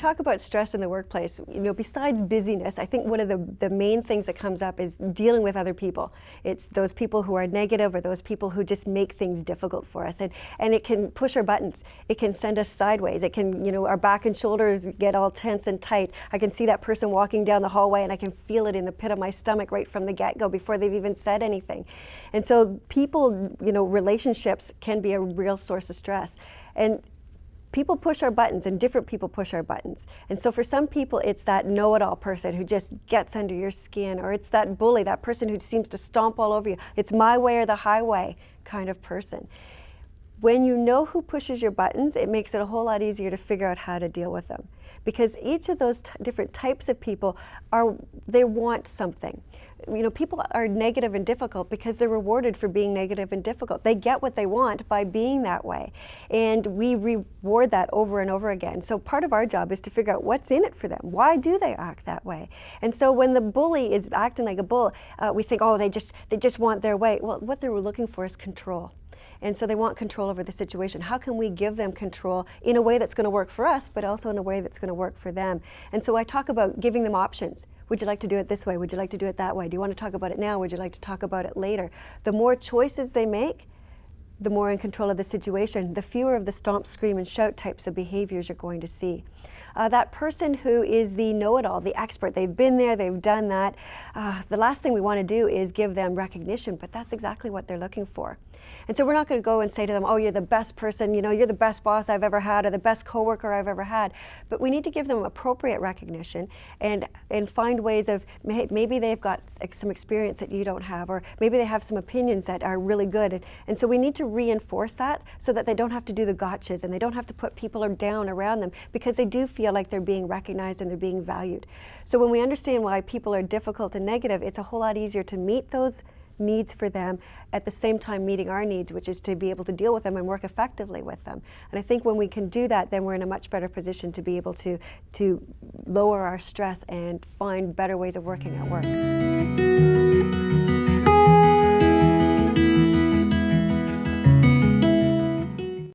talk about stress in the workplace, besides busyness, I think one of the main things that comes up is dealing with other people. It's those people who are negative or those people who just make things difficult for us. And it can push our buttons. It can send us sideways. It can, our back and shoulders get all tense and tight. I can see that person walking down the hallway and I can feel it in the pit of my stomach right from the get-go before they've even said anything. And so people, relationships can be a real source of stress. And people push our buttons, and different people push our buttons. And so for some people, it's that know-it-all person who just gets under your skin, or it's that bully, that person who seems to stomp all over you. It's my way or the highway kind of person. When you know who pushes your buttons, it makes it a whole lot easier to figure out how to deal with them. Because each of those different types of people they want something. People are negative and difficult because they're rewarded for being negative and difficult. They get what they want by being that way. And we reward that over and over again. So part of our job is to figure out what's in it for them. Why do they act that way? And so when the bully is acting like a bull, we think, oh, they just want their way. Well, what they're looking for is control. And so they want control over the situation. How can we give them control in a way that's going to work for us, but also in a way that's going to work for them? And so I talk about giving them options. Would you like to do it this way? Would you like to do it that way? Do you want to talk about it now? Would you like to talk about it later? The more choices they make, the more in control of the situation, the fewer of the stomp, scream, and shout types of behaviors you're going to see. That person who is the know-it-all, the expert, they've been there, they've done that, the last thing we want to do is give them recognition, but that's exactly what they're looking for. And so we're not going to go and say to them, oh, you're the best person, you're the best boss I've ever had, or the best coworker I've ever had. But we need to give them appropriate recognition and find ways of, maybe they've got some experience that you don't have, or maybe they have some opinions that are really good. And so we need to reinforce that so that they don't have to do the gotchas and they don't have to put people down around them, because they do feel like they're being recognized and they're being valued. So when we understand why people are difficult and negative, it's a whole lot easier to meet those needs for them, at the same time meeting our needs, which is to be able to deal with them and work effectively with them. And I think when we can do that, then we're in a much better position to be able to lower our stress and find better ways of working at work.